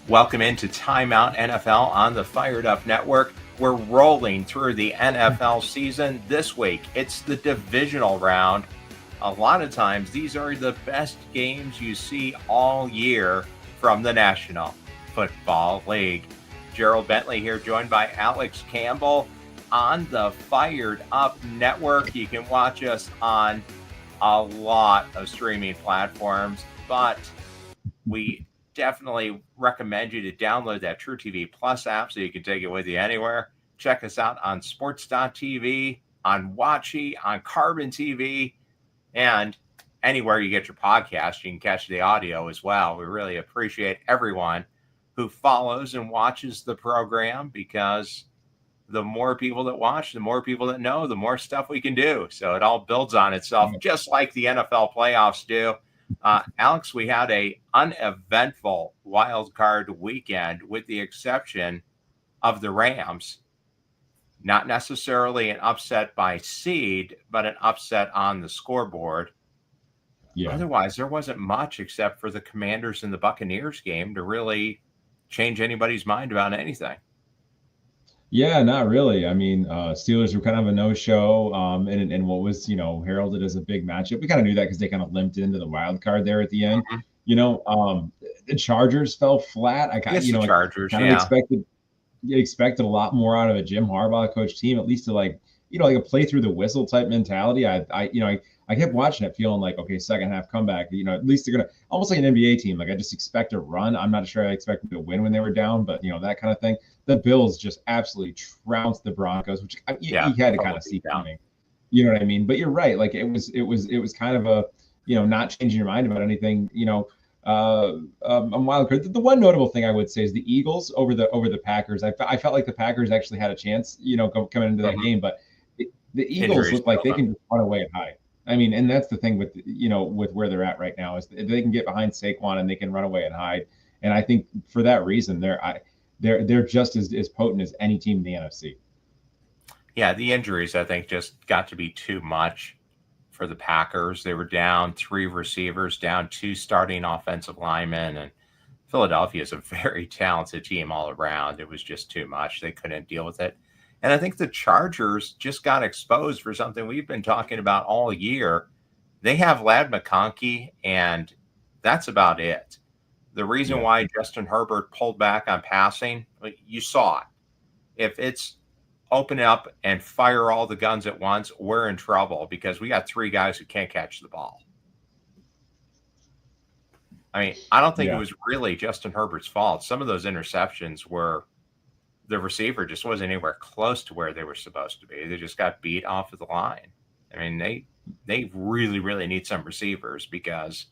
Welcome into Timeout NFL on the FiredUP Network. We're rolling through the NFL season. This week, it's the divisional round. A lot of times, these are the best games you see all year from the National Football League. Gerald Bentley here, joined by Alex Campbell on the FiredUP Network. You can watch us on a lot of streaming platforms, but we definitely recommend you to download that True TV Plus app so you can take it with you anywhere. Check us out on sports.tv, on Watchy, on Carbon TV, and anywhere you get your podcast, you can catch the audio as well. We really appreciate everyone who follows and watches the program, because the more people that watch, the more people that know, the more stuff we can do. So it all builds on itself, just like the NFL playoffs do. Alex, we had a uneventful wild card weekend, with the exception of the Rams. Not necessarily an upset by seed, but an upset on the scoreboard. Yeah. Otherwise, there wasn't much except for the Commanders and the Buccaneers game to really change anybody's mind about anything. Yeah, not really. I mean, Steelers were kind of a no-show, and what was, heralded as a big matchup. We kind of knew that because they kind of limped into the wild card there at the end. The Chargers fell flat. I kind of expected a lot more out of a Jim Harbaugh coach team, at least to like a play through the whistle type mentality. I kept watching it feeling like, okay, second half comeback, at least they're going to, almost like an NBA team. Like, I just expect a run. I'm not sure I expected to win when they were down, but that kind of thing. The Bills just absolutely trounced the Broncos, which you had to kind of see coming. You know what I mean? But you're right. Like, it was kind of a, not changing your mind about anything, wild card. The one notable thing I would say is the Eagles over the Packers. I felt like the Packers actually had a chance, coming into that game, but the Eagles look like they can just run away and hide. I mean, and that's the thing with with where they're at right now, is they can get behind Saquon and they can run away and hide. And I think for that reason, they're just as potent as any team in the NFC. Yeah, the injuries, I think, just got to be too much for the Packers. They were down 3 receivers, down 2 starting offensive linemen, and Philadelphia is a very talented team all around. It was just too much. They couldn't deal with it. And I think the Chargers just got exposed for something we've been talking about all year. They have Ladd McConkey, and that's about it. The reason why Justin Herbert pulled back on passing, you saw it. If it's open up and fire all the guns at once, we're in trouble, because we got 3 guys who can't catch the ball. I mean, I don't think it was really Justin Herbert's fault. Some of those interceptions were the receiver just wasn't anywhere close to where they were supposed to be. They just got beat off of the line. I mean, they really, really need some receivers, because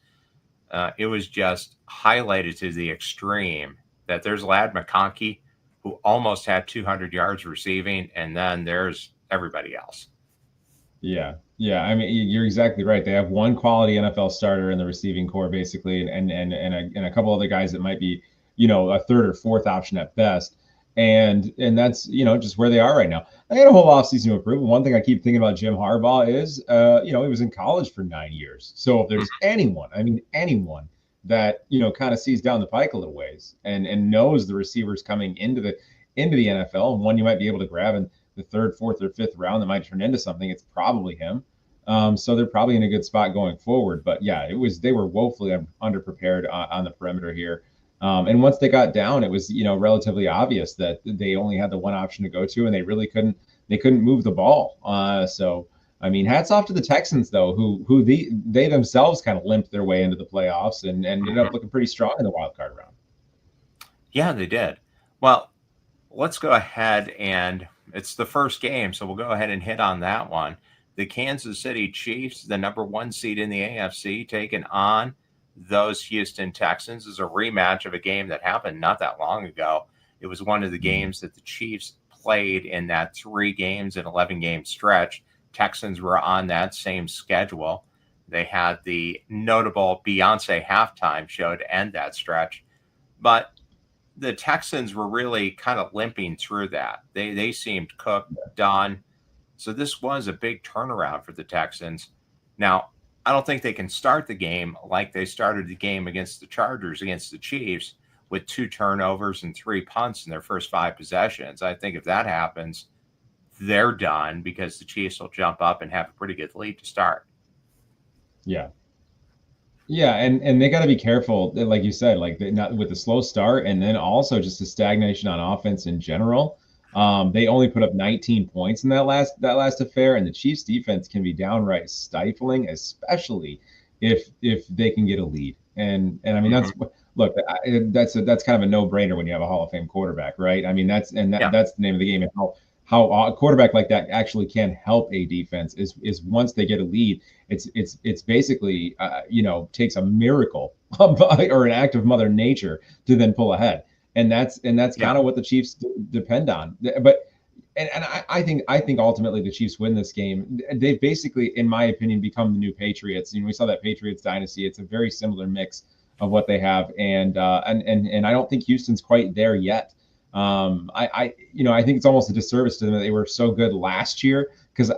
it was just highlighted to the extreme that there's Ladd McConkey, who almost had 200 yards receiving, and then there's everybody else. Yeah. I mean, you're exactly right. They have one quality NFL starter in the receiving core, basically, and a couple other guys that might be, a third or fourth option at best. And that's, just where they are right now. I got a whole offseason to improve. One thing I keep thinking about Jim Harbaugh is, he was in college for 9 years. So if there's anyone that, kind of sees down the pike a little ways and knows the receivers coming into the NFL, and one you might be able to grab in the 3rd, 4th, or 5th round that might turn into something, it's probably him. So they're probably in a good spot going forward. But yeah, they were woefully underprepared on the perimeter here. And once they got down, it was, relatively obvious that they only had the one option to go to, and they really couldn't move the ball. So, I mean, hats off to the Texans, though, who they themselves kind of limped their way into the playoffs and ended up looking pretty strong in the wild card round. Yeah, they did. Well, let's go ahead, and it's the first game, so we'll go ahead and hit on that one. The Kansas City Chiefs, the number 1 seed in the AFC, taking on those Houston Texans. Is a rematch of a game that happened not that long ago. It was one of the games that the Chiefs played in that 3 games and 11 game stretch. Texans were on that same schedule. They had the notable Beyonce halftime show to end that stretch, but the Texans were really kind of limping through that. They seemed cooked, done. So this was a big turnaround for the Texans. Now, I don't think they can start the game like they started the game against the Chargers, against the Chiefs, with 2 turnovers and 3 punts in their first 5 possessions. I think if that happens, they're done because the Chiefs will jump up and have a pretty good lead to start. Yeah. Yeah, and they got to be careful, like you said, like not with the slow start, and then also just the stagnation on offense in general. They only put up 19 points in that last affair, and the Chiefs' defense can be downright stifling, especially if they can get a lead. And I mean look, that's kind of a no-brainer when you have a Hall of Fame quarterback, right? I mean that's the name of the game, and how a quarterback like that actually can help a defense is once they get a lead, it's basically takes a miracle or an act of Mother Nature to then pull ahead, and that's kind of what the Chiefs depend on. But I think ultimately the Chiefs win this game. They've basically, in my opinion, become the new Patriots. We saw that Patriots dynasty. It's a very similar mix of what they have, and I don't think Houston's quite there yet. I think it's almost a disservice to them that they were so good last year because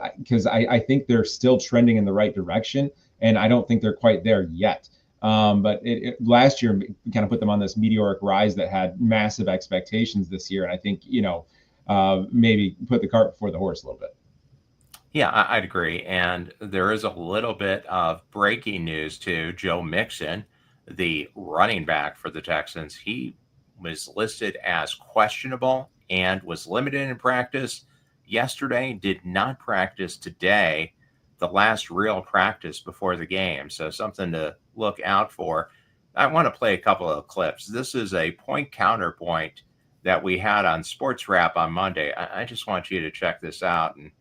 I think they're still trending in the right direction, and I don't think they're quite there yet. But last year kind of put them on this meteoric rise that had massive expectations this year, and I think maybe put the cart before the horse a little bit. Yeah, I'd agree. And there is a little bit of breaking news too. Joe Mixon, the running back for the Texans, he was listed as questionable and was limited in practice yesterday, did not practice today, the last real practice before the game. So something to look out for. I want to play a couple of clips. This is a point counterpoint that we had on Sports Wrap on Monday. I just want you to check this out and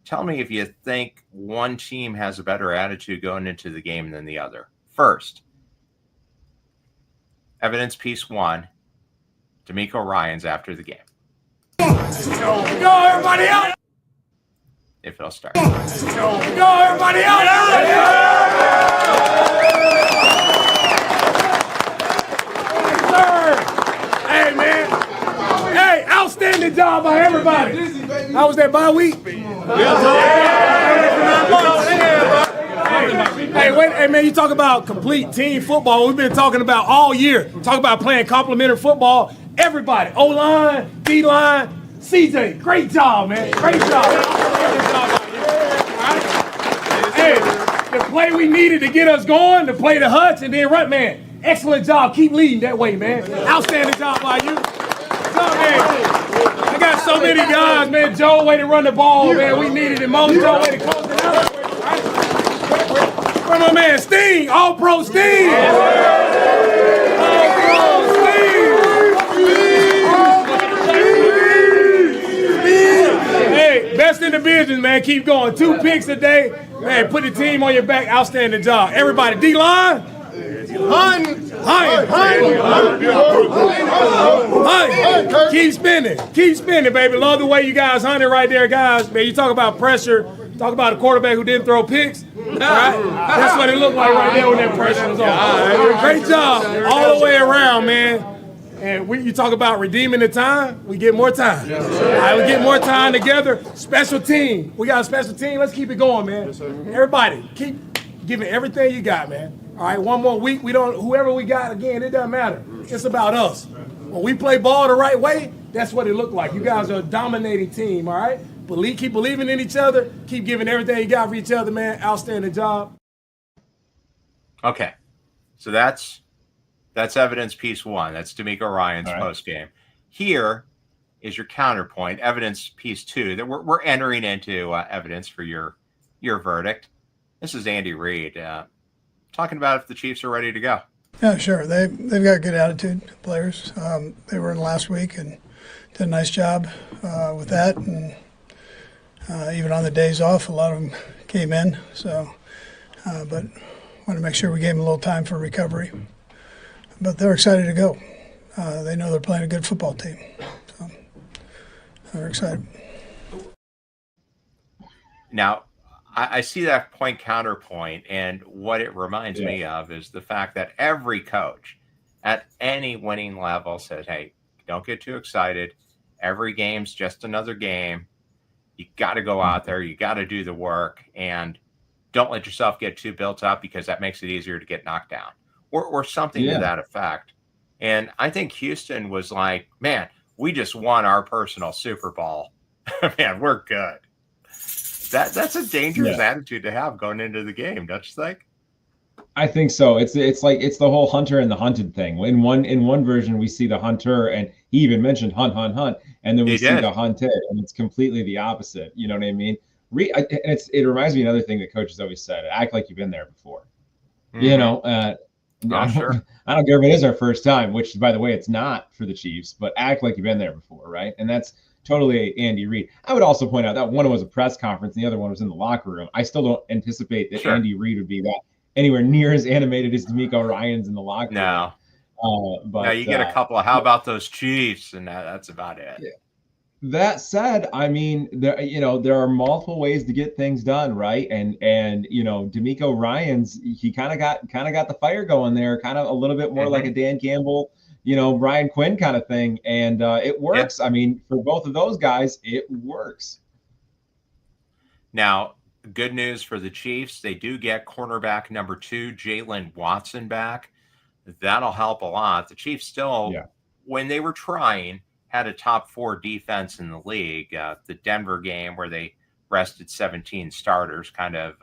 tell me if you think one team has a better attitude going into the game than the other. First, evidence piece 1, D'Amico Ryans after the game. Go, everybody out! If it'll start. Go, everybody out! Hey, man. Hey, outstanding job by everybody. How was that bye week? Hey, man, you talk about complete team football. We've been talking about all year. Talk about playing complementary football. Everybody, O-line, D-line, CJ, great job, man. Great job. Hey, the play we needed to get us going, to play the Hutch and then run, man. Excellent job. Keep leading that way, man. Outstanding job by you. I got so many guys, man. Joe, way to run the ball, man. We needed it most. Joe, way to close it out. Where my man Sting, All-Pro Sting. All-Pro Sting. Hey, best in the business, man. Keep going. 2 picks a day. Man, put the team on your back. Outstanding job. Everybody, D-line. Keep spinning, baby. Love the way you guys hunted right there, guys. Man, you talk about pressure. Talk about a quarterback who didn't throw picks. All right? That's what it looked like right there when that pressure was on. Great job all the way around, man. And you talk about redeeming the time, we get more time. All right, we get more time together. Special team. We got a special team. Let's keep it going, man. Everybody, keep giving everything you got, man. All right, one more week. Whoever we got, again, it doesn't matter. It's about us. When we play ball the right way, that's what it looked like. You guys are a dominating team, all right? Keep believing in each other. Keep giving everything you got for each other, man. Outstanding job. Okay, so that's evidence piece 1. That's D'Amico Ryans post game. Here is your counterpoint, evidence piece 2. That we're entering into evidence for your verdict. This is Andy Reid talking about if the Chiefs are ready to go. Yeah, sure. They've got good attitude, players. They were in last week and did a nice job with that. And even on the days off, a lot of them came in. So, but want to make sure we gave them a little time for recovery. But they're excited to go. They know they're playing a good football team. So they're excited. Now, I see that point counterpoint, and what it reminds me of is the fact that every coach at any winning level says, hey, don't get too excited. Every game's just another game. You got to go out there. You got to do the work, and don't let yourself get too built up because that makes it easier to get knocked down or something to that effect. And I think Houston was like, man, we just won our personal Super Bowl. Man, we're good. That's a dangerous Yeah. attitude to have going into the game, don't you think? I think so. It's like it's the whole hunter and the hunted thing. In one version we see the hunter, and he even mentioned hunt, hunt, hunt, and then we He see did. the hunted, and it's completely the opposite. You know what I mean? It reminds me of another thing that coaches always said: act like you've been there before. You Mm-hmm. know, Oh, sure. I don't care if it is our first time, which by the way, it's not for the Chiefs, but act like you've been there before, right? And that's totally Andy Reid. I would also point out that one was a press conference and the other one was in the locker room. I still don't anticipate that Sure. Andy Reid would be that anywhere near as animated as D'Amico Ryan's in the locker room. No. Now But you get a couple of how about those Chiefs, and that's about it. yeah. That said, I mean, there are multiple ways to get things done, right? And D'Amico Ryan's he kind of got the fire going there, kind of a little bit more like Mm-hmm. a Dan Campbell, Brian Quinn kind of thing, and it Yeah. works. I mean, for both of those guys, it works. Now, good news for the Chiefs, they do get cornerback number 2, Jalen Watson back. That'll help a lot. The Chiefs still, Yeah. when they were trying, had a top 4 defense in the league. The Denver game where they rested 17 starters kind of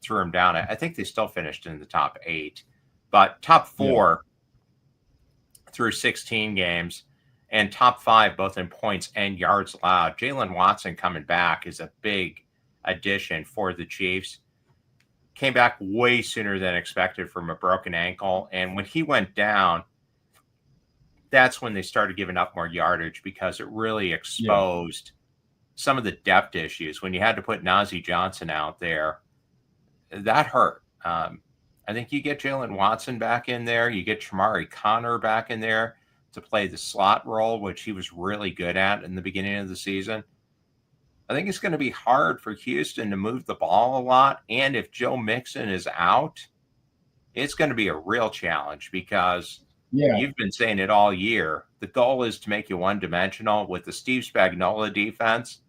threw them down. I think they still finished in the top 8, but top 4 through 16 games and top 5 both in points and yards allowed. Jalen Watson coming back is a big addition for the Chiefs. Came back way sooner than expected from a broken ankle. And when he went down, that's when they started giving up more yardage because it really exposed some of the depth issues. When you had to put Najee Johnson out there, that hurt. I think you get Jalen Watson back in there. You get Shamari Connor back in there to play the slot role, which he was really good at in the beginning of the season. I think it's going to be hard for Houston to move the ball a lot. And if Joe Mixon is out, it's going to be a real challenge because you've been saying it all year. The goal is to make you one-dimensional. With the Steve Spagnuolo defense,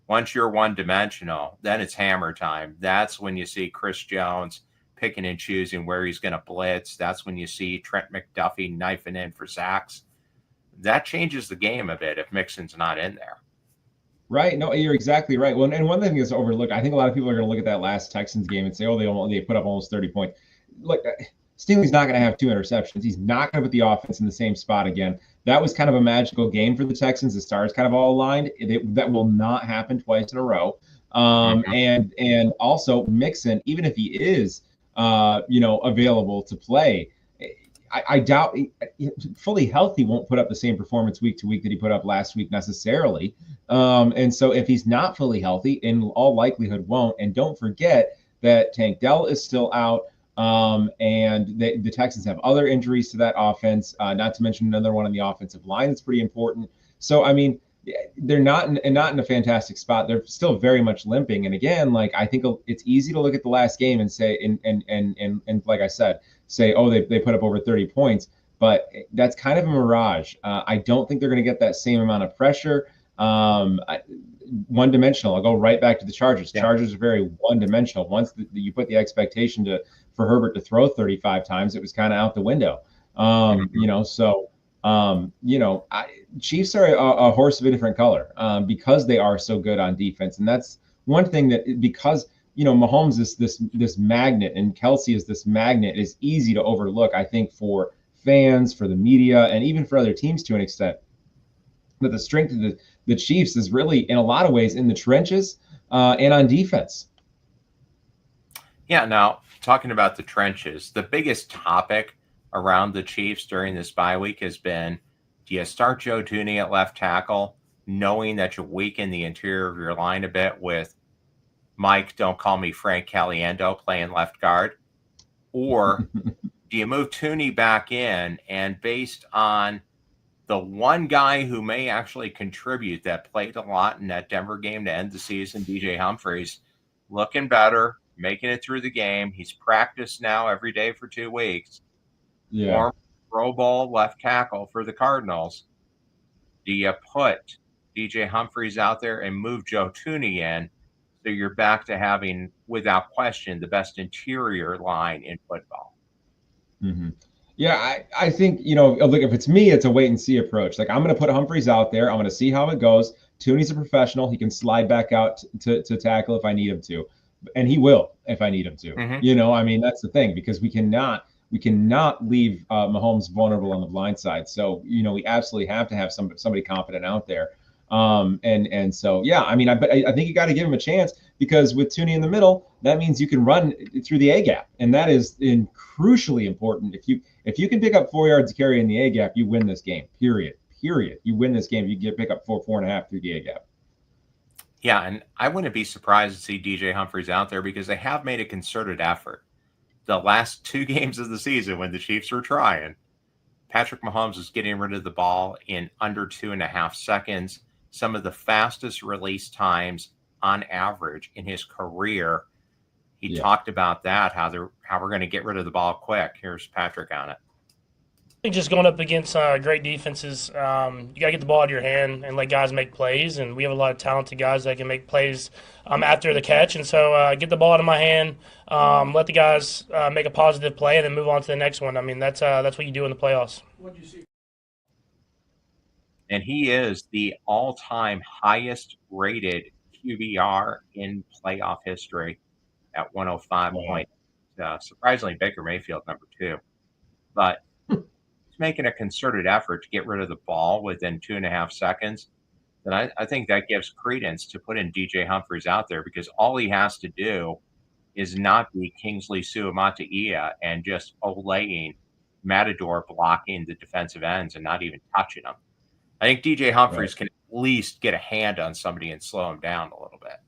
once you're one-dimensional, then it's hammer time. That's when you see Chris Jones picking and choosing where he's going to blitz. That's when you see Trent McDuffie knifing in for sacks. That changes the game a bit if Mixon's not in there. Right. No, you're exactly right. Well, and one thing that's overlooked, I think a lot of people are going to look at that last Texans game and say, oh, they put up almost 30 points. Look, Staley's not going to have 2 interceptions. He's not going to put the offense in the same spot again. That was kind of a magical game for the Texans. The stars kind of all aligned. That will not happen twice in a row. And also Mixon, even if he is, available to play, I doubt fully healthy won't put up the same performance week to week that he put up last week necessarily. And so if he's not fully healthy, in all likelihood won't. And don't forget that Tank Dell is still out. And the Texans have other injuries to that offense, not to mention another one on the offensive line that's pretty important. So, I mean, they're not in a fantastic spot. They're still very much limping. And again, like I think it's easy to look at the last game and say, and like I said, say, oh, they put up over 30 points, but that's kind of a mirage. I don't think they're going to get that same amount of pressure. One-dimensional. I'll go right back to the Chargers. Yeah. Chargers are very one-dimensional. Once you put the expectation for Herbert to throw 35 times, it was kind of out the window. Chiefs are a horse of a different color because they are so good on defense, and that's one thing that because Mahomes is this magnet and Kelsey is this magnet is easy to overlook. I think for fans, for the media, and even for other teams to an extent. But the strength of the Chiefs is really in a lot of ways in the trenches and on defense. Yeah. Now talking about the trenches, the biggest topic around the Chiefs during this bye week has been, do you start Joe Thuney at left tackle, knowing that you weaken the interior of your line a bit with Mike, don't call me Frank Caliendo, playing left guard? Or do you move Thuney back in and based on the one guy who may actually contribute that played a lot in that Denver game to end the season, DJ Humphries, looking better, making it through the game. He's practiced now every day for 2 weeks. Yeah. Former Pro Bowl left tackle for the Cardinals. Do you put DJ Humphries out there and move Joe Thuney in so you're back to having, without question, the best interior line in football? Mm-hmm. Yeah, I think, look, if it's me, it's a wait and see approach. Like, I'm going to put Humphreys out there. I'm going to see how it goes. Tooney's a professional. He can slide back out to tackle if I need him to. And he will if I need him to. I mean, that's the thing, because we cannot leave Mahomes vulnerable on the blind side. So, we absolutely have to have somebody confident out there. And so, yeah, I mean, I think you got to give him a chance, because with Tooney in the middle, that means you can run through the A gap, and that is crucially important. If you can pick up 4 yards to carry in the A gap, you win this game. Period. You win this game. You pick up 4.5 through the A gap. Yeah, and I wouldn't be surprised to see DJ Humphreys out there, because they have made a concerted effort. The last 2 games of the season, when the Chiefs were trying, Patrick Mahomes was getting rid of the ball in under 2.5 seconds. Some of the fastest release times on average in his career. He talked about that, how we're going to get rid of the ball quick. Here's Patrick on it. I think just going up against great defenses, you got to get the ball out of your hand and let guys make plays. And we have a lot of talented guys that can make plays after the catch. And so get the ball out of my hand, let the guys make a positive play, and then move on to the next one. I mean, that's what you do in the playoffs. What do you see? And he is the all-time highest rated QBR in playoff history at 105 points. Surprisingly, Baker Mayfield number 2. But he's making a concerted effort to get rid of the ball within 2.5 seconds. And I think that gives credence to put in DJ Humphreys out there, because all he has to do is not be Kingsley Suamataia and just olaying Matador, blocking the defensive ends and not even touching them. I think DJ Humphreys can at least get a hand on somebody and slow him down a little bit.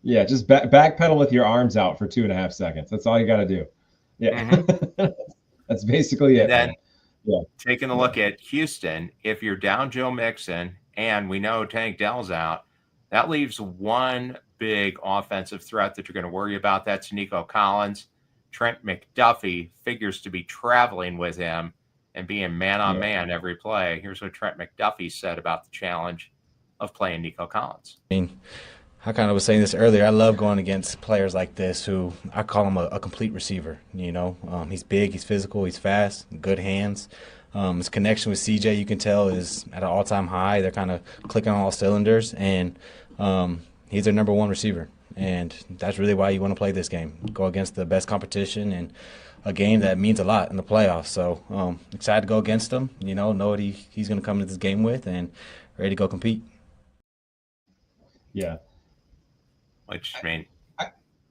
Yeah, just backpedal with your arms out for 2.5 seconds. That's all you got to do. Yeah, that's basically it. And then taking a look at Houston, if you're down Joe Mixon and we know Tank Dell's out, that leaves one big offensive threat that you're going to worry about. That's Nico Collins. Trent McDuffie figures to be traveling with him and being man-on-man every play. Here's what Trent McDuffie said about the challenge of playing Nico Collins. I mean, I kind of was saying this earlier. I love going against players like this who I call him a complete receiver. He's big, he's physical, he's fast, good hands. His connection with CJ, you can tell, is at an all-time high. They're kind of clicking on all cylinders, and he's their number 1 receiver. And that's really why you want to play this game. Go against the best competition and a game that means a lot in the playoffs. So excited to go against him, know what he's going to come into this game with, and ready to go compete. Yeah. Which,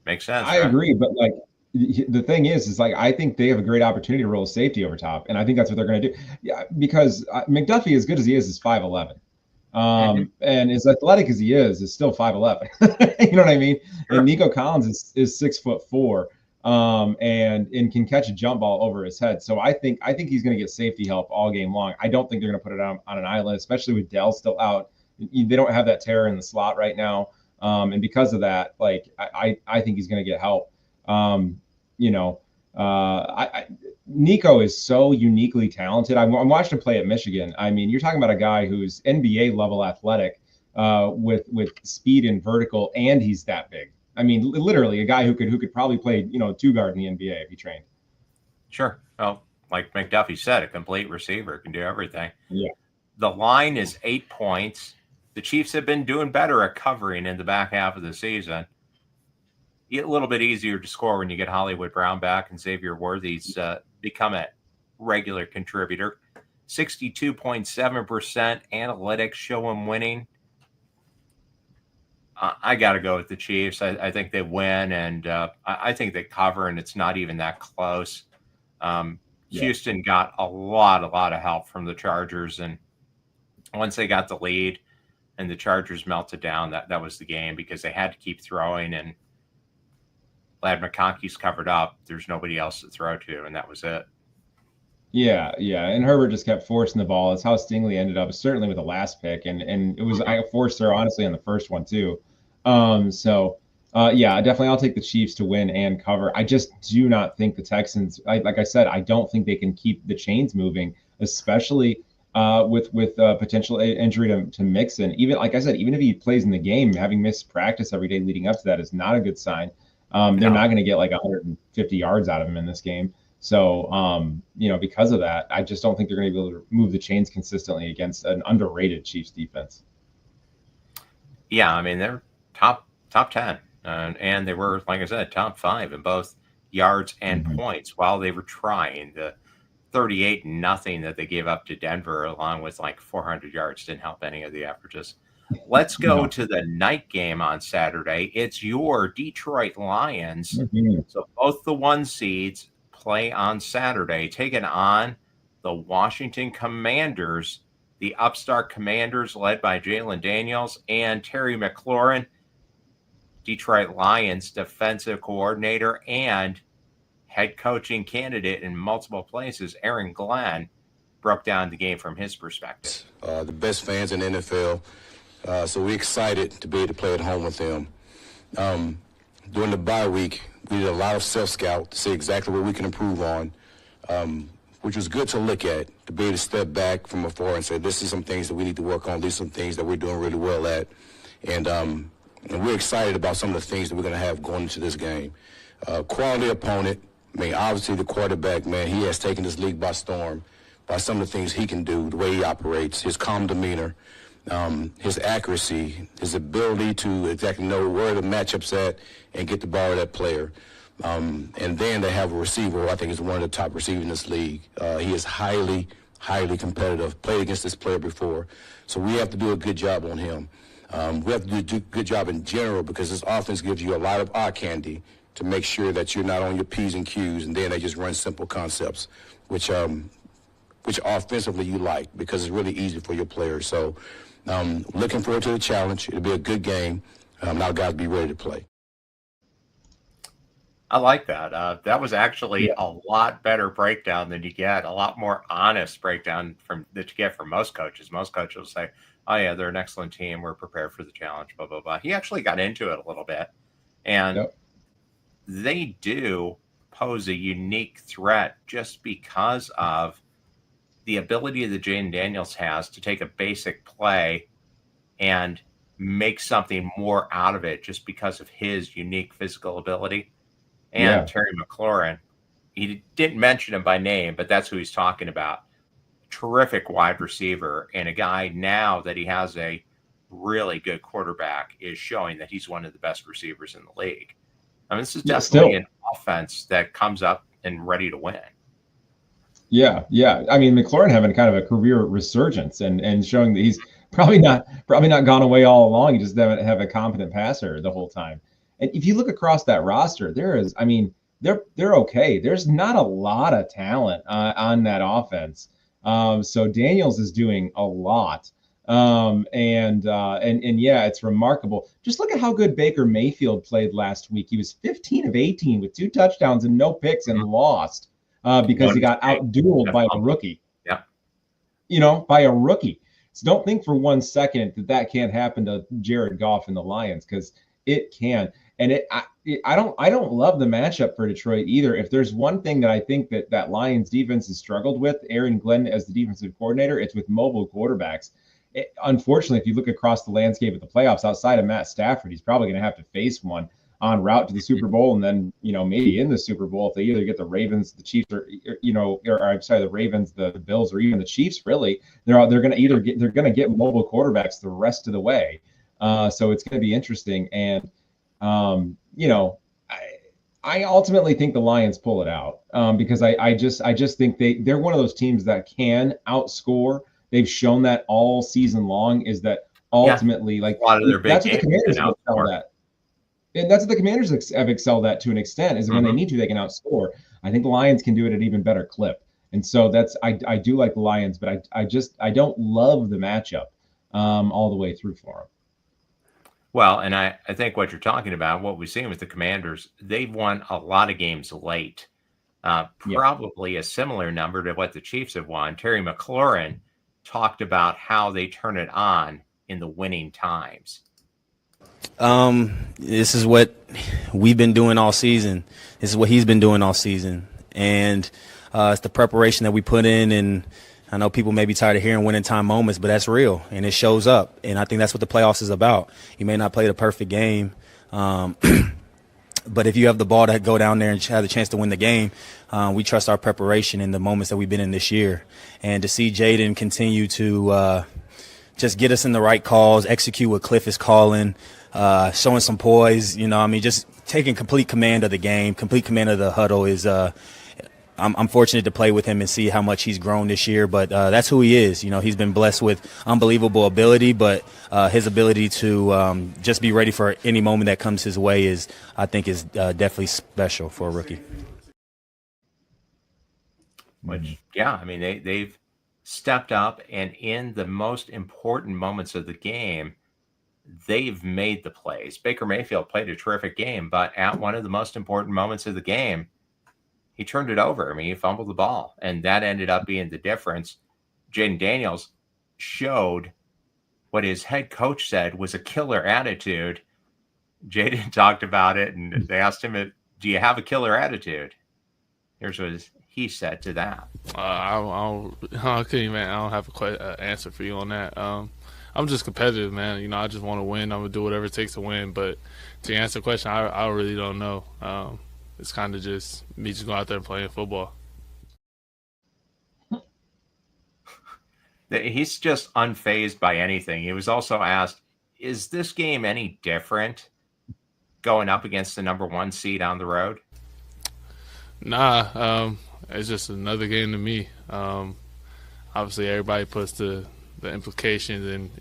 makes sense. I agree, but the thing is I think they have a great opportunity to roll safety over top, and I think that's what they're going to do. Yeah, because McDuffie, as good as he is 5'11". And as athletic as he is still 5'11". You know what I mean? Sure. And Nico Collins is 6'4". And can catch a jump ball over his head. So I think he's going to get safety help all game long. I don't think they're going to put it on an island, especially with Dell still out. They don't have that terror in the slot right now. And because of that, I think he's going to get help. Nico is so uniquely talented. I'm watching him play at Michigan. I mean, you're talking about a guy who's NBA level athletic with speed and vertical, and he's that big. I mean, literally a guy who could probably play, 2 guard in the NBA if he trained. Sure. Well, like McDuffie said, a complete receiver can do everything. Yeah. The line is 8 points. The Chiefs have been doing better at covering in the back half of the season. A little bit easier to score when you get Hollywood Brown back and Xavier Worthy's become a regular contributor. 62.7% analytics show him winning. I got to go with the Chiefs. I think they win, and I think they cover, and it's not even that close. Houston got a lot of help from the Chargers, and once they got the lead and the Chargers melted down, that was the game, because they had to keep throwing, and Lad McConkey's covered up. There's nobody else to throw to, and that was it. Yeah, and Herbert just kept forcing the ball. That's how Stingley ended up, certainly with the last pick, and it was I forced her honestly on the first one too. Definitely I'll take the Chiefs to win and cover. I just do not think the Texans, like I said, I don't think they can keep the chains moving, especially with potential injury to Mixon. Even like I said, even if he plays in the game, having missed practice every day leading up to that is not a good sign. They're not going to get like 150 yards out of him in this game. So, because of that, I just don't think they're going to be able to move the chains consistently against an underrated Chiefs defense. Yeah, I mean, they're top 10, and they were, like I said, top 5 in both yards and points while they were trying. The 38-0 that they gave up to Denver, along with like 400 yards, didn't help any of the averages. Let's go to the night game on Saturday. It's your Detroit Lions. So both the 1 seeds play on Saturday, taking on the Washington Commanders, the upstart Commanders led by Jalen Daniels and Terry McLaurin. Detroit Lions defensive coordinator and head coaching candidate in multiple places, Aaron Glenn, broke down the game from his perspective. The best fans in the NFL, so we're excited to be able to play at home with them. During the bye week, we did a lot of self-scout to see exactly what we can improve on, which was good to look at, to be able to step back from afar and say, this is some things that we need to work on, these are some things that we're doing really well at. And we're excited about some of the things that we're going to have going into this game. Quality opponent. I mean, obviously the quarterback, man, he has taken this league by storm by some of the things he can do, the way he operates, his calm demeanor, his accuracy, his ability to exactly know where the matchup's at and get the ball to that player. And then they have a receiver who I think is one of the top receivers in this league. He is highly, highly competitive, played against this player before. So we have to do a good job on him. We have to do a good job in general because this offense gives you a lot of eye candy to make sure that you're not on your P's and Q's, and then they just run simple concepts, which offensively you like because it's really easy for your players. So looking forward to the challenge. It'll be a good game. Now guys be ready to play. I like that. That was actually a lot better breakdown than you get, a lot more honest breakdown that you get from most coaches. Most coaches will say, oh, yeah, they're an excellent team. We're prepared for the challenge, blah, blah, blah. He actually got into it a little bit. And they do pose a unique threat just because of the ability that Jalen Daniels has to take a basic play and make something more out of it just because of his unique physical ability. And Terry McLaurin, he didn't mention him by name, but that's who he's talking about. Terrific wide receiver, and a guy now that he has a really good quarterback is showing that he's one of the best receivers in the league. I mean, this is definitely an offense that comes up and ready to win. Yeah. I mean, McLaurin having kind of a career resurgence and showing that he's probably not gone away all along. He just doesn't have a competent passer the whole time. And if you look across that roster, they're okay. There's not a lot of talent on that offense. So Daniels is doing a lot. It's remarkable. Just look at how good Baker Mayfield played last week. He was 15 of 18 with 2 touchdowns and no picks and lost because he got outdueled by a rookie. Yeah. By a rookie. So don't think for 1 second that can't happen to Jared Goff and the Lions, because it can. And I don't love the matchup for Detroit either. If there's one thing that I think that Lions defense has struggled with, Aaron Glenn as the defensive coordinator, it's with mobile quarterbacks. Unfortunately, if you look across the landscape of the playoffs, outside of Matt Stafford, he's probably going to have to face one en route to the Super Bowl, and then maybe in the Super Bowl if they either get the Ravens, the Chiefs, or the Ravens, the Bills, or even the Chiefs. Really, they're going to get mobile quarterbacks the rest of the way. So it's going to be interesting, and I ultimately think the Lions pull it out because I just think they're one of those teams that can outscore. They've shown that all season long, is that ultimately a lot of their big that's what the Commanders have excelled at. And that's what the Commanders have excelled at to an extent, is when they need to, they can outscore. I think the Lions can do it at an even better clip. And so I do like the Lions, but I don't love the matchup all the way through for them. Well, and I think what you're talking about, what we've seen with the Commanders, they've won a lot of games late, probably a similar number to what the Chiefs have won. Terry McLaurin talked about how they turn it on in the winning times. This is what we've been doing all season. This is what he's been doing all season. And it's the preparation that we put in, and I know people may be tired of hearing winning time moments, but that's real, and it shows up. And I think that's what the playoffs is about. You may not play the perfect game, But if you have the ball to go down there and have the chance to win the game, we trust our preparation in the moments that we've been in this year. And to see Jaden continue to just get us in the right calls, execute what Cliff is calling, showing some poise, just taking complete command of the game, complete command of the huddle is I'm fortunate to play with him and see how much he's grown this year, but that's who he is. He's been blessed with unbelievable ability, but his ability to just be ready for any moment that comes his way is definitely special for a rookie. Which, yeah, I mean, they've stepped up, and in the most important moments of the game, they've made the plays. Baker Mayfield played a terrific game, but at one of the most important moments of the game, he turned it over. I mean, he fumbled the ball, and that ended up being the difference. Jaden Daniels showed what his head coach said was a killer attitude. Jaden talked about it, and they asked him, do you have a killer attitude? Here's what he said to that. I don't have an answer for you on that. I'm just competitive, man. I just want to win. I'm going to do whatever it takes to win. But to answer the question, I really don't know. It's kind of just me just going out there and playing football. He's just unfazed by anything. He was also asked, is this game any different going up against the number 1 seed on the road? Nah, it's just another game to me. Obviously, everybody puts the implications and,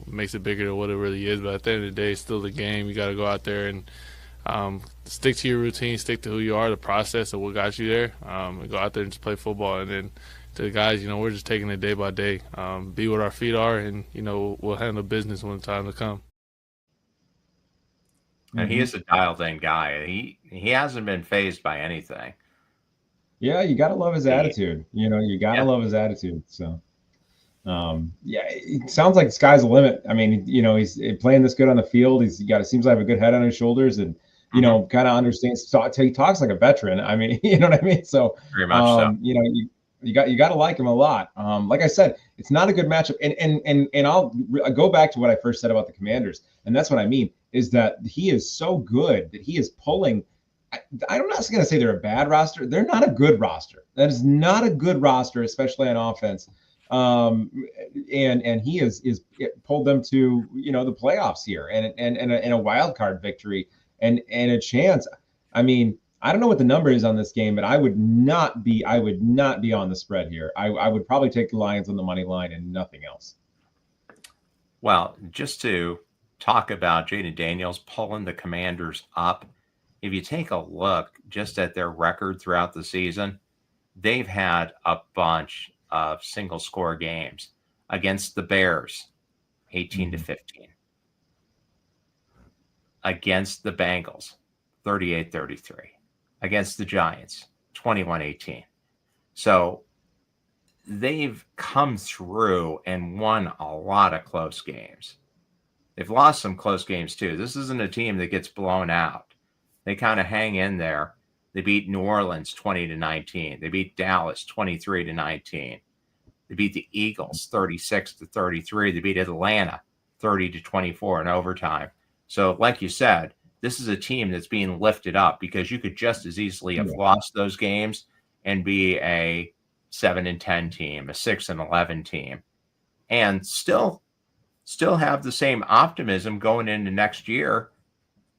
makes it bigger than what it really is. But at the end of the day, it's still the game. You got to go out there and stick to your routine, stick to who you are, the process of what got you there, and go out there and just play football. And then to the guys, we're just taking it day by day, be what our feet are, and, we'll handle business when the time to come. And he is a dialed-in guy. He hasn't been fazed by anything. Yeah, you got to love his attitude. You got to love his attitude. So, it sounds like the sky's the limit. I mean, he's playing this good on the field. It seems like a good head on his shoulders, and kind of understands. He talks like a veteran. I mean, you know what I mean. So, very much so. You got to like him a lot. Like I said, it's not a good matchup. And I'll go back to what I first said about the Commanders, and that's what I mean is that he is so good that he is pulling. I'm not going to say they're a bad roster. They're not a good roster. That is not a good roster, especially on offense. And he is pulled them to the playoffs here and a wild card victory and a chance. I mean, I don't know what the number is on this game, but I would not be on the spread here. I would probably take the Lions on the money line and nothing else. Well, just to talk about Jaden Daniels pulling the Commanders up, if you take a look just at their record throughout the season, they've had a bunch of single score games against the Bears, 18-15. Against the Bengals, 38-33. Against the Giants, 21-18. So they've come through and won a lot of close games. They've lost some close games too. This isn't a team that gets blown out. They kind of hang in there. They beat New Orleans 20-19. They beat Dallas 23-19. They beat the Eagles 36-33. They beat Atlanta 30-24 in overtime. So like you said, this is a team that's being lifted up because you could just as easily have lost those games and be a 7-10 team, a 6-11 team, and still have the same optimism going into next year.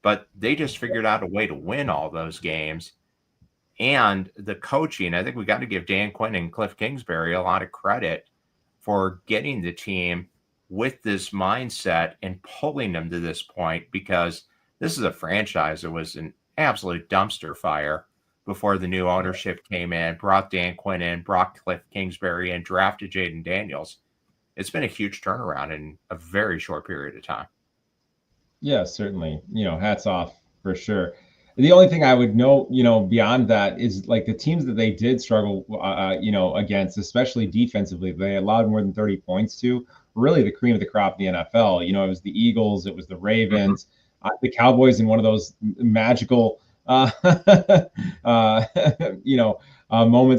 But they just figured out a way to win all those games. And the coaching, I think we got to give Dan Quinn and Cliff Kingsbury a lot of credit for getting the team with this mindset and pulling them to this point, because this is a franchise that was an absolute dumpster fire before the new ownership came in, brought Dan Quinn in, brought Cliff Kingsbury in, drafted Jaden Daniels. It's been a huge turnaround in a very short period of time. Yeah, certainly. Hats off for sure. The only thing I would note, beyond that is like the teams that they did struggle, against, especially defensively, they allowed more than 30 points to, really the cream of the crop in the NFL. It was the Eagles, it was the Ravens, the Cowboys in one of those magical, moments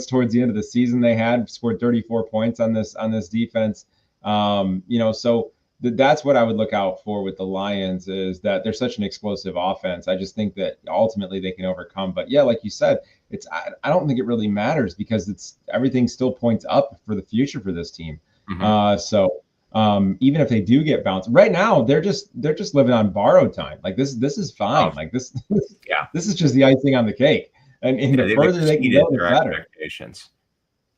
towards the end of the season they had scored 34 points on this defense. So that's what I would look out for with the Lions, is that they're such an explosive offense. I just think that ultimately they can overcome. But yeah, like you said, I don't think it really matters, because everything still points up for the future for this team. So even if they do get bounced right now, they're just living on borrowed time. Like this is fine. Like this is just the icing on the cake. And the further they can go, the better. Expectations.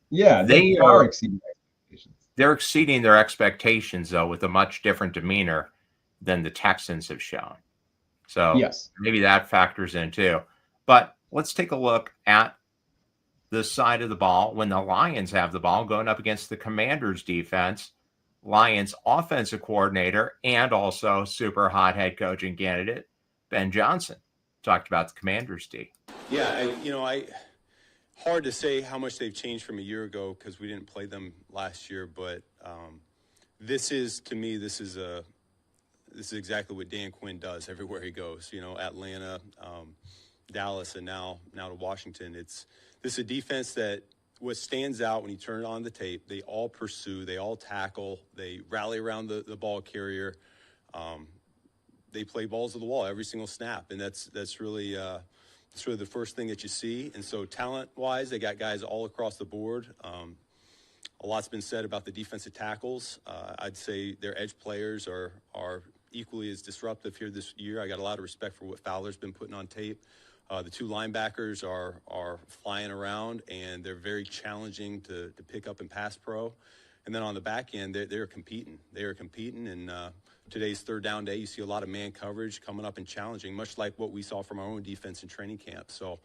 Yeah, they far exceeding expectations. They're exceeding their expectations, though, with a much different demeanor than the Texans have shown. So yes, maybe that factors in too. But let's take a look at the side of the ball when the Lions have the ball going up against the Commanders defense. Lions offensive coordinator and also super hot head coaching candidate Ben Johnson talked about the Commanders D. Yeah, hard to say how much they've changed from a year ago because we didn't play them last year. But this is exactly what Dan Quinn does everywhere he goes. Atlanta, Dallas, and now to Washington. This is a defense that what stands out when you turn on the tape. They all pursue, they all tackle, they rally around the ball carrier. They play balls to the wall every single snap, and that's really. It's really the first thing that you see. And so talent-wise, they got guys all across the board. A lot's been said about the defensive tackles. I'd say their edge players are equally as disruptive here this year. I got a lot of respect for what Fowler's been putting on tape. The two linebackers are flying around, and they're very challenging to pick up in pass pro. And then on the back end, they're competing. They are competing, and today's third down day, you see a lot of man coverage coming up and challenging, much like what we saw from our own defense in training camp. So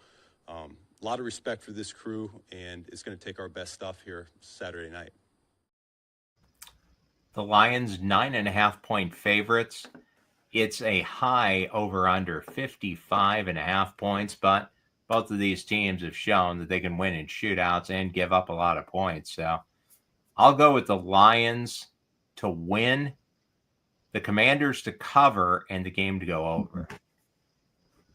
a lot of respect for this crew, and it's going to take our best stuff here Saturday night. The Lions 9.5-point favorites. It's a high over under 55.5 points, but both of these teams have shown that they can win in shootouts and give up a lot of points. So I'll go with the Lions to win, the Commanders to cover, and the game to go over.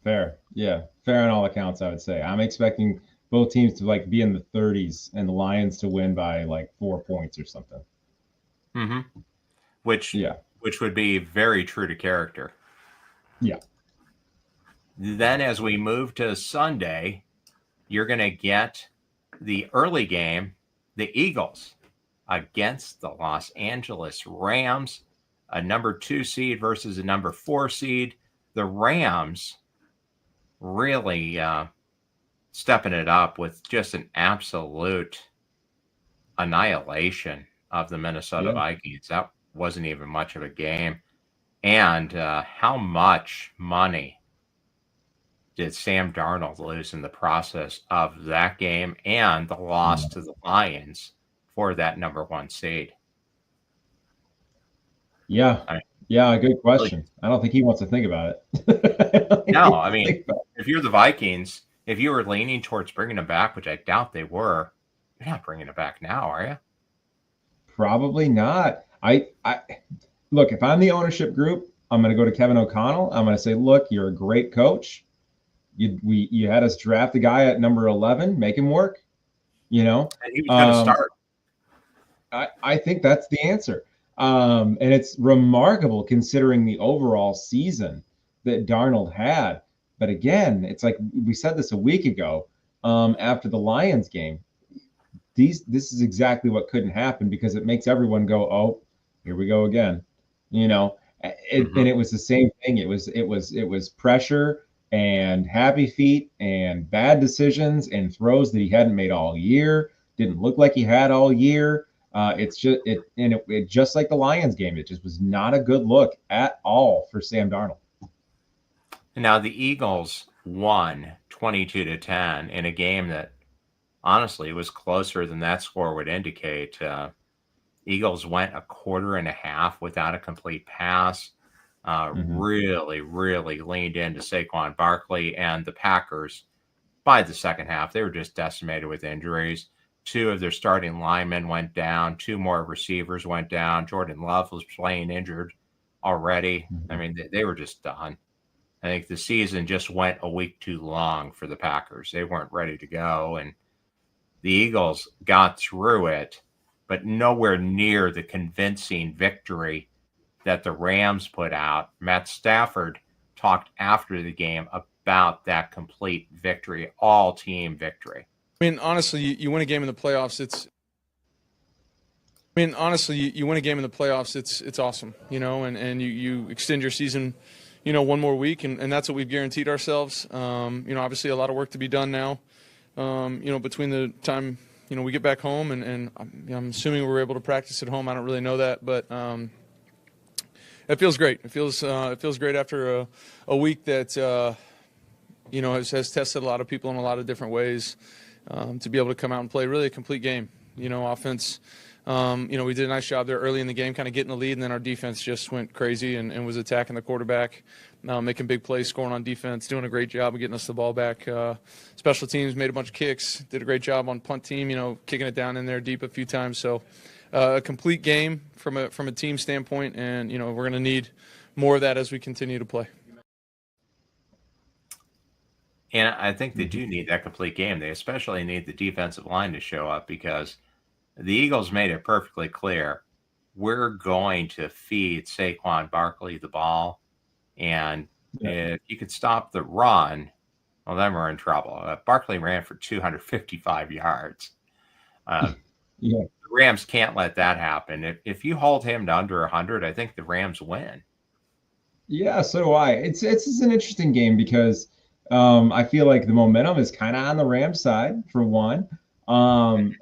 Fair. Yeah. Fair on all accounts, I would say. I'm expecting both teams to be in the 30s and the Lions to win by 4 points or something. Mm-hmm. Which would be very true to character. Yeah. Then as we move to Sunday, you're going to get the early game, the Eagles against the Los Angeles Rams, a number 2 seed versus a number 4 seed. The Rams really stepping it up with just an absolute annihilation of the Minnesota Vikings. That wasn't even much of a game. And how much money did Sam Darnold lose in the process of that game and the loss to the Lions for that number 1 seed? Yeah. Good question. I don't think he wants to think about it. No, I mean, if you're the Vikings, if you were leaning towards bringing him back, which I doubt they were, you're not bringing him back now, are you? Probably not. I look, if I'm the ownership group, I'm going to go to Kevin O'Connell. I'm going to say, look, you're a great coach. You had us draft a guy at number 11, make him work. And he was going to start. I think that's the answer. And it's remarkable considering the overall season that Darnold had. But again, it's like we said this a week ago after the Lions game. This is exactly what couldn't happen, because it makes everyone go, oh, here we go again. And it was the same thing. It was pressure and happy feet and bad decisions and throws that he hadn't made all year. Didn't look like he had all year. It's just like the Lions game. It just was not a good look at all for Sam Darnold. Now the Eagles won 22-10 in a game that honestly was closer than that score would indicate. Eagles went a quarter and a half without a complete pass. Really, really leaned into Saquon Barkley, and the Packers, by the second half, they were just decimated with injuries. 2 of their starting linemen went down. 2 more receivers went down. Jordan Love was playing injured already. I mean, they were just done. I think the season just went a week too long for the Packers. They weren't ready to go, and the Eagles got through it, but nowhere near the convincing victory that the Rams put out. Matt Stafford talked after the game about that complete victory, all team victory. I mean, honestly, you win a game in the playoffs. You win a game in the playoffs. It's awesome, and you extend your season, one more week, and that's what we've guaranteed ourselves. Obviously a lot of work to be done now, between the time, we get back home and I'm assuming we're able to practice at home. I don't really know that, but it feels great. It feels great after a week that, has tested a lot of people in a lot of different ways, to be able to come out and play really a complete game, offense. We did a nice job there early in the game, kind of getting the lead, and then our defense just went crazy and was attacking the quarterback, making big plays, scoring on defense, doing a great job of getting us the ball back. Special teams made a bunch of kicks, did a great job on punt team, kicking it down in there deep a few times. So a complete game from a team standpoint, and, we're going to need more of that as we continue to play. And I think they do need that complete game. They especially need the defensive line to show up, because the Eagles made it perfectly clear, we're going to feed Saquon Barkley the ball. And if you could stop the run, well, then we're in trouble. Barkley ran for 255 yards. The Rams can't let that happen. If you hold him to under 100, I think the Rams win. Yeah, so do I. It's an interesting game because I feel like the momentum is kind of on the Rams side, for one.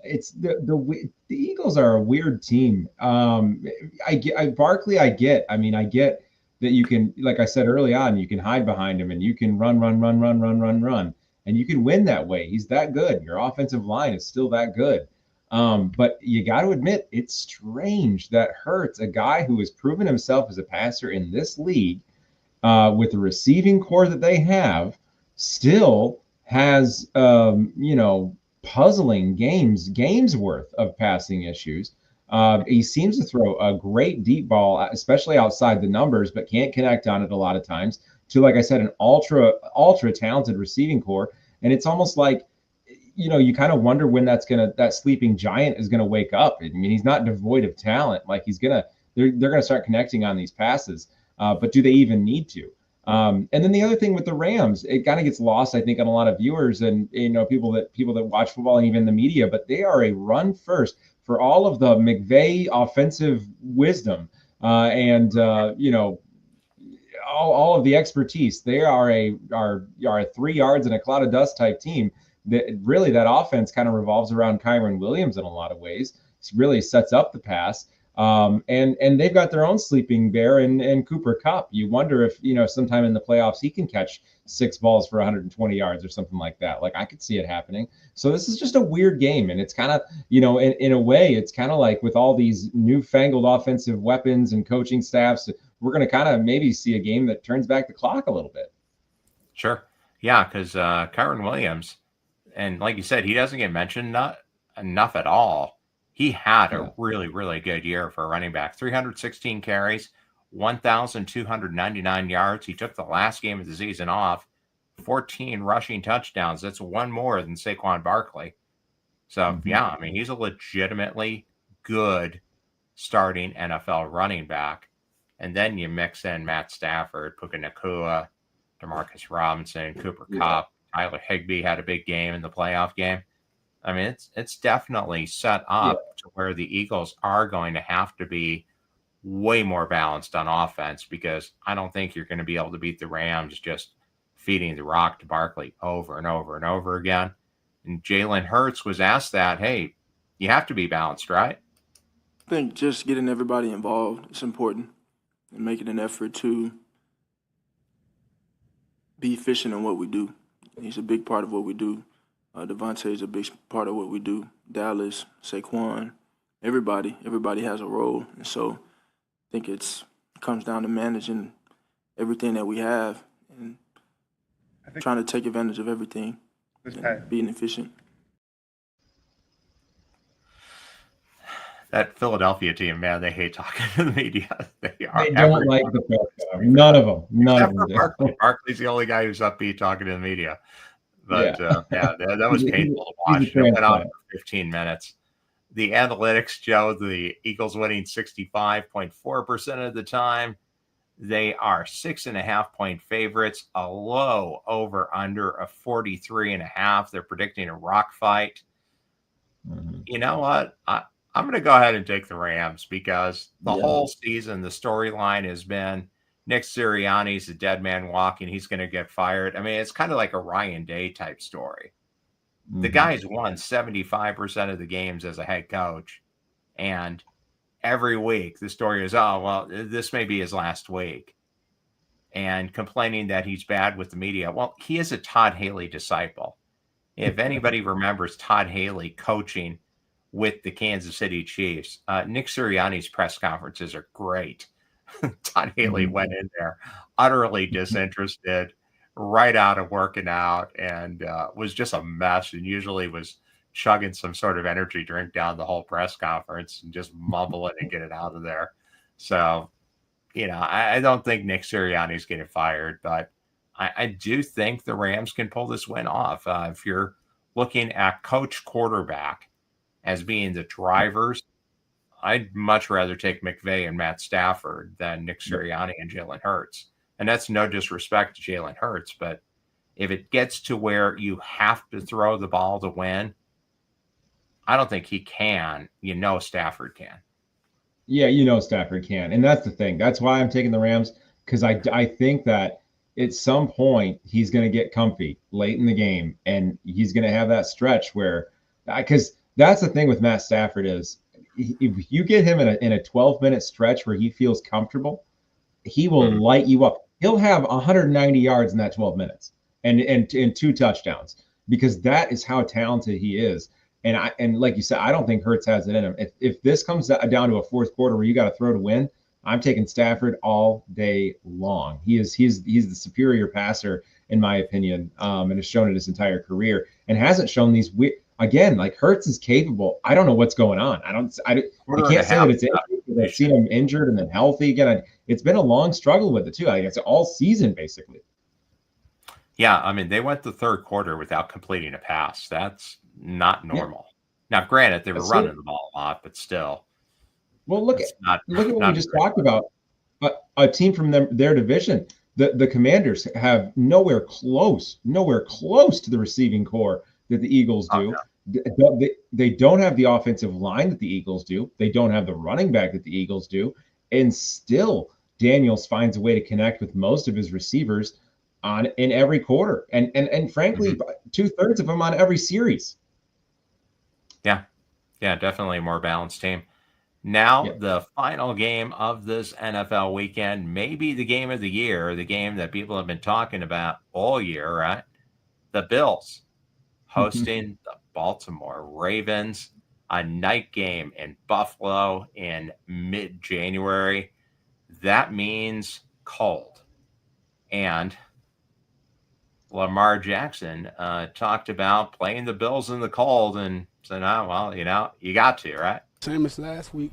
It's the Eagles are a weird team. I get Barkley. I get that you can, like I said early on, you can hide behind him and you can run, and you can win that way. He's that good. Your offensive line is still that good. But you got to admit, it's strange that Hurts, a guy who has proven himself as a passer in this league, with the receiving core that they have, still has, puzzling games worth of passing issues. He seems to throw a great deep ball, especially outside the numbers, but can't connect on it a lot of times, to, like I said, an ultra talented receiving core. And it's almost like, you kind of wonder when that sleeping giant is gonna wake up. I mean, he's not devoid of talent. Like they're gonna start connecting on these passes, but do they even need to? And then the other thing with the Rams, it kind of gets lost, I think, on a lot of viewers and people that watch football and even the media. But they are a run first, for all of the McVay offensive wisdom and all of the expertise. They are a 3 yards in a cloud of dust type team. That offense kind of revolves around Kyren Williams in a lot of ways. It really sets up the pass. And they've got their own sleeping bear in Cooper Kupp. You wonder if, sometime in the playoffs he can catch 6 balls for 120 yards or something like that. Like, I could see it happening. So this is just a weird game. And it's kind of, in a way, it's kind of like with all these newfangled offensive weapons and coaching staffs, we're going to kind of maybe see a game that turns back the clock a little bit. Sure. Yeah, because Kyren Williams, and like you said, he doesn't get mentioned enough at all. He had a really, really good year for a running back. 316 carries, 1,299 yards. He took the last game of the season off. 14 rushing touchdowns. That's one more than Saquon Barkley. So, he's a legitimately good starting NFL running back. And then you mix in Matt Stafford, Puka Nacua, Demarcus Robinson, Cooper Kupp. Tyler Higbee had a big game in the playoff game. I mean, it's definitely set up to where the Eagles are going to have to be way more balanced on offense, because I don't think you're going to be able to beat the Rams just feeding the rock to Barkley over and over and over again. And Jalen Hurts was asked that, hey, you have to be balanced, right? I think just getting everybody involved is important, and making an effort to be efficient in what we do. He's a big part of what we do. Devontae is a big part of what we do. Dallas, Saquon, everybody has a role. And so I think it comes down to managing everything that we have and trying to take advantage of everything and being efficient. That Philadelphia team, man, they hate talking to the media. They don't like the press. None of them. Barkley's the only guy who's upbeat talking to the media. But that was painful to watch. It went on for 15 minutes. the analytics show the Eagles winning 65.4% of the time. They are 6.5-point favorites, a low over under of 43.5. They're predicting a rock fight. You know what? I'm going to go ahead and take the Rams because the whole season, the storyline has been Nick Sirianni's a dead man walking. He's going to get fired. I mean, it's kind of like a Ryan Day type story. The guy's won 75% of the games as a head coach. And every week the story is, oh, well, this may be his last week. And complaining that he's bad with the media. Well, he is a Todd Haley disciple. If anybody remembers Todd Haley coaching with the Kansas City Chiefs, Nick Sirianni's press conferences are great. Todd Haley went in there utterly disinterested, right out of working out, and was just a mess, and usually was chugging some sort of energy drink down the whole press conference and just mumble it and get it out of there. So, I don't think Nick Sirianni's getting fired, but I do think the Rams can pull this win off. If you're looking at coach quarterback as being the drivers, I'd much rather take McVay and Matt Stafford than Nick Sirianni and Jalen Hurts. And that's no disrespect to Jalen Hurts, but if it gets to where you have to throw the ball to win, I don't think he can. Stafford can. Yeah, Stafford can. And that's the thing. That's why I'm taking the Rams, because I think that at some point he's going to get comfy late in the game, and he's going to have that stretch where, because that's the thing with Matt Stafford is, if you get him in a 12-minute stretch where he feels comfortable, he will light you up. He'll have 190 yards in that 12 minutes and 2 touchdowns, because that is how talented he is. And like you said, I don't think Hurts has it in him. If this comes down to a fourth quarter where you got to throw to win, I'm taking Stafford all day long. He's the superior passer in my opinion, and has shown it his entire career, and hasn't shown these again, like Hurts is capable. I don't know what's going on. I can't say that it's injured. I've seen him injured and then healthy again. It's been a long struggle with it too. It's all season basically. Yeah, I mean, they went the third quarter without completing a pass. That's not normal. Yeah. Now, granted, they were running the ball a lot, but still. Well, look at what we just talked about. A team from their division. The Commanders have nowhere close to the receiving core that the Eagles do. They don't have the offensive line that the Eagles do. They don't have the running back that the Eagles do. And still, Daniels finds a way to connect with most of his receivers in every quarter. And frankly, 2/3 of them on every series. Yeah, definitely a more balanced team. Now, the final game of this NFL weekend may be the game of the year, the game that people have been talking about all year, right? The Bills hosting the Baltimore Ravens, a night game in Buffalo in mid-January. That means cold. And Lamar Jackson talked about playing the Bills in the cold and said, you got to, right? Same as last week.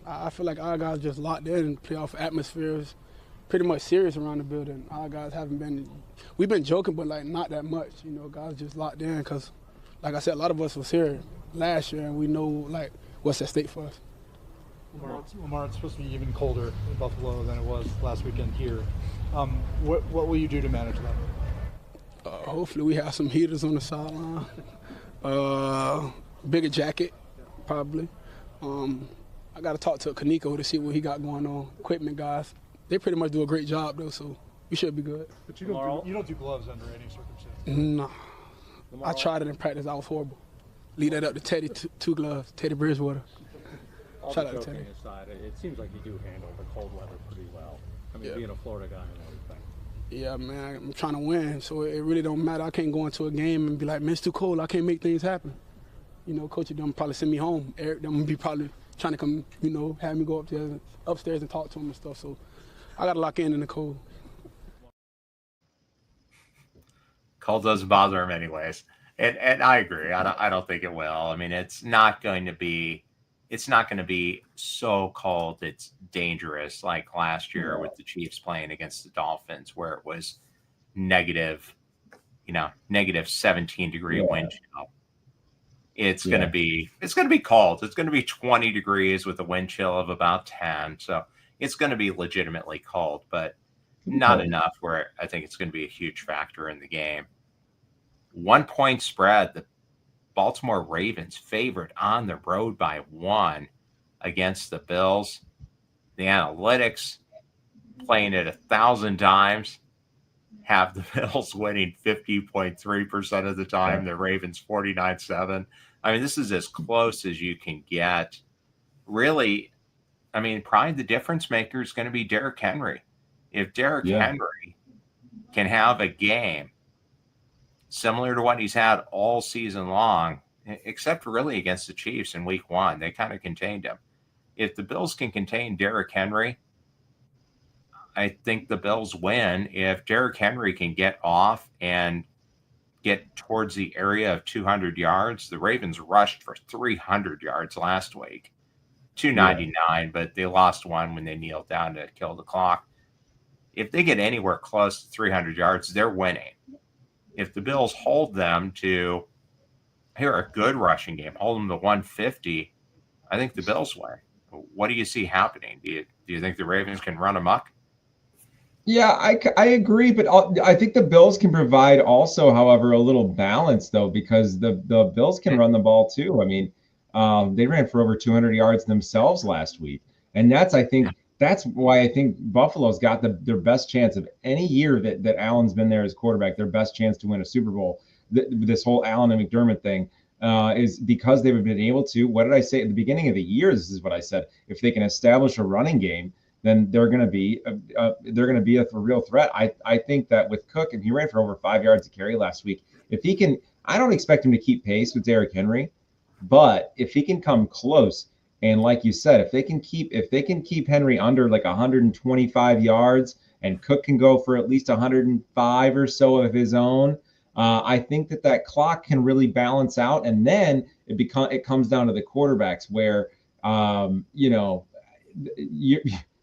I feel like our guys just locked in. Playoff atmosphere is pretty much serious around the building. Our guys we've been joking, but not that much. Guys just locked in because, like I said, a lot of us was here last year, and we know what's at stake for us. Lamar, it's supposed to be even colder in Buffalo than it was last weekend here. What will you do to manage that? Hopefully we have some heaters on the sideline. Bigger jacket, probably. I got to talk to Kaneko to see what he got going on. Equipment guys, they pretty much do a great job though, so we should be good. But you don't do gloves under any circumstance. No, I tried it in practice. I was horrible. Leave that up to Teddy. Two gloves. Teddy Bridgewater. Shout out to Teddy. Aside, it seems like you do handle the cold weather pretty well. I mean, being a Florida guy and everything. Yeah, man, I'm trying to win, so it really don't matter. I can't go into a game and be like, man, it's too cold. I can't make things happen. Coach them probably send me home. Eric them be probably trying to come, have me go upstairs and talk to him and stuff. So I got to lock in the cold. Cold doesn't bother him anyways. And I agree. I don't think it will. I mean, it's not going to be so cold it's dangerous like last year with the Chiefs playing against the Dolphins, where it was negative 17 degree wind chill. it's going to be cold. It's going to be 20 degrees with a wind chill of about 10. So it's going to be legitimately cold, but not enough where I think it's going to be a huge factor in the game. 1 point spread. The Baltimore Ravens favored on the road by 1 against the Bills. The analytics, playing it 1,000 times, have the Bills winning 50.3% of the time, the Ravens 49.7%. I mean, this is as close as you can get. Really, I mean, probably the difference maker is going to be Derrick Henry. If Derrick Henry can have a game similar to what he's had all season long, except really against the Chiefs in week 1, they kind of contained him. If the Bills can contain Derrick Henry, I think the Bills win. If Derrick Henry can get off and get towards the area of 200 yards, the Ravens rushed for 300 yards last week, 299, but they lost 1 when they kneeled down to kill the clock. If they get anywhere close to 300 yards, they're winning. If the Bills hold them to a good rushing game, hold them to 150, I think the Bills win. What do you see happening? Do you think the Ravens can run amok? Yeah, I agree, but I think the Bills can provide also, however, a little balance, though, because the Bills can run the ball, too. I mean, they ran for over 200 yards themselves last week. And that's why I think Buffalo's got their best chance of any year that Allen's been there as quarterback, their best chance to win a Super Bowl. This whole Allen and McDermott thing is because they've been able to. What did I say at the beginning of the year? This is what I said. If they can establish a running game, then they're going to be a real threat. I think that with Cook, and he ran for over 5 yards a carry last week. If he can, I don't expect him to keep pace with Derrick Henry, but if he can come close, and like you said, if they can keep Henry under like 125 yards, and Cook can go for at least 105 or so of his own, I think that clock can really balance out, and then it comes down to the quarterbacks where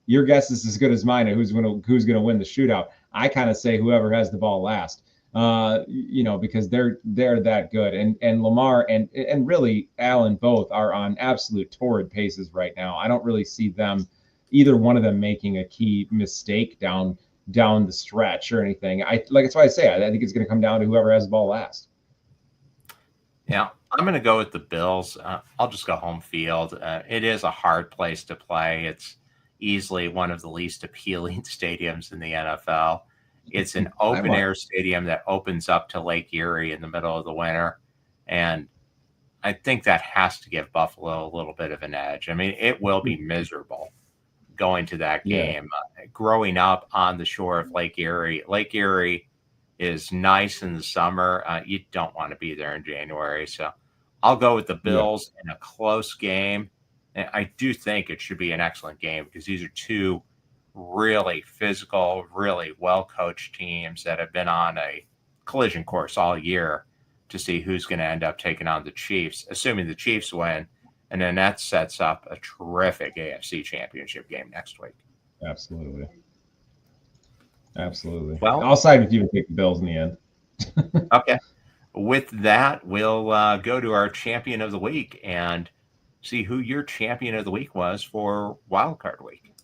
your guess is as good as mine at who's going to win the shootout. I kind of say whoever has the ball last, because they're that good. And Lamar and really Allen both are on absolute torrid paces right now. I don't really see either one of them making a key mistake down the stretch or anything. That's why I say I think it's going to come down to whoever has the ball last. Yeah, I'm going to go with the Bills. I'll just go home field. It is a hard place to play. It's easily one of the least appealing stadiums in the NFL. It's an open air stadium that opens up to Lake Erie in the middle of the winter. And I think that has to give Buffalo a little bit of an edge. I mean, it will be miserable going to that game. Growing up on the shore of Lake Erie is nice in the summer. You don't want to be there in January. So I'll go with the Bills in a close game. And I do think it should be an excellent game because these are two really physical, really well-coached teams that have been on a collision course all year to see who's going to end up taking on the Chiefs, assuming the Chiefs win. And then that sets up a terrific AFC championship game next week. Absolutely. Well, I'll side with you and take the Bills in the end. Okay. With that, we'll go to our champion of the week and see who your champion of the week was for Wildcard Week.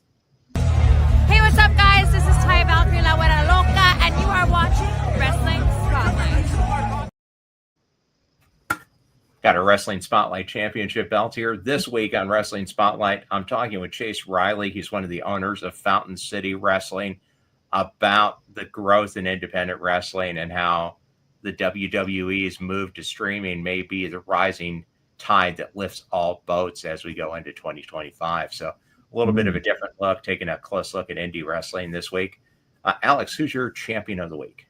Hey, what's up, guys? This is Taya Valkyrie La Güera Loca, and you are watching Wrestling Spotlight. Got a Wrestling Spotlight Championship belt here. This week on Wrestling Spotlight, I'm talking with Chase Riley. He's one of the owners of Fountain City Wrestling, about the growth in independent wrestling and how the WWE's move to streaming may be the rising tide that lifts all boats as we go into 2025. So a little bit of a different look, taking a close look at indie wrestling this week. Alex, who's your champion of the week?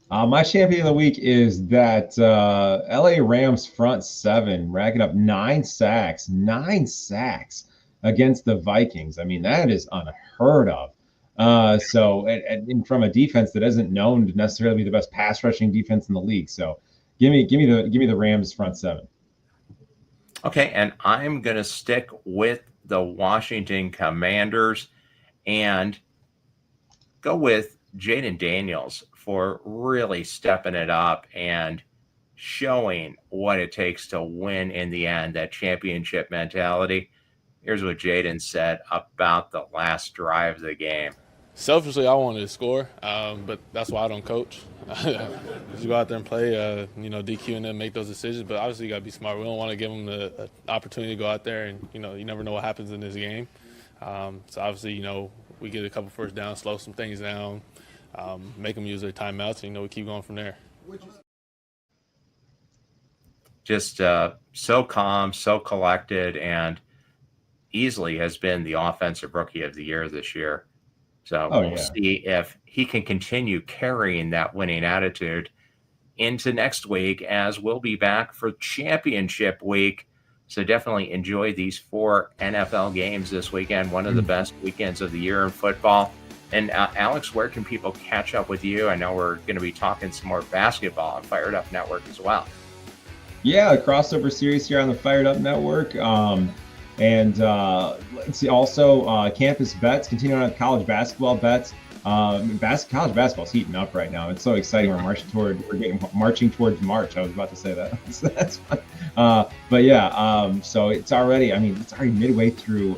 My champion of the week is that LA Rams front seven, racking up 9 sacks against the Vikings. I mean, that is unheard of. And from a defense that isn't known to necessarily be the best pass rushing defense in the league. So give me the Rams front seven. Okay, and I'm going to stick with the Washington Commanders and go with Jaden Daniels for really stepping it up and showing what it takes to win in the end, that championship mentality. Here's what Jaden said about the last drive of the game. Selfishly, I wanted to score, but that's why I don't coach. Just go out there and play, DQ and then make those decisions. But obviously, you got to be smart. We don't want to give them the opportunity to go out there and, you never know what happens in this game. So obviously, we get a couple first downs, slow some things down, make them use their timeouts, and, we keep going from there. Just so calm, so collected, and easily has been the offensive rookie of the year this year. So we'll see if he can continue carrying that winning attitude into next week, as we'll be back for championship week. So definitely enjoy these 4 NFL games this weekend, one of the best weekends of the year in football. And Alex, where can people catch up with you? I know we're going to be talking some more basketball on FiredUP Network as well. Yeah, a crossover series here on the FiredUP Network. And let's see, also campus bets, continuing on college basketball bets. College basketball is heating up right now. It's so exciting. We're marching towards March. I was about to say that. So that's fun. But yeah, so it's already midway through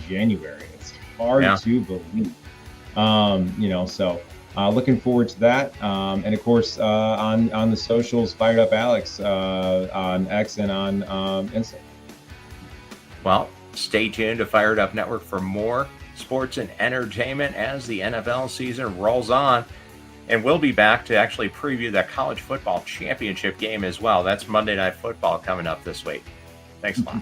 January. It's hard to believe. So looking forward to that. And of course, on the socials, Fired Up Alex on X and on Insta. Well, stay tuned to Fired Up Network for more sports and entertainment as the NFL season rolls on. And we'll be back to actually preview that college football championship game as well. That's Monday Night Football coming up this week. Thanks a lot.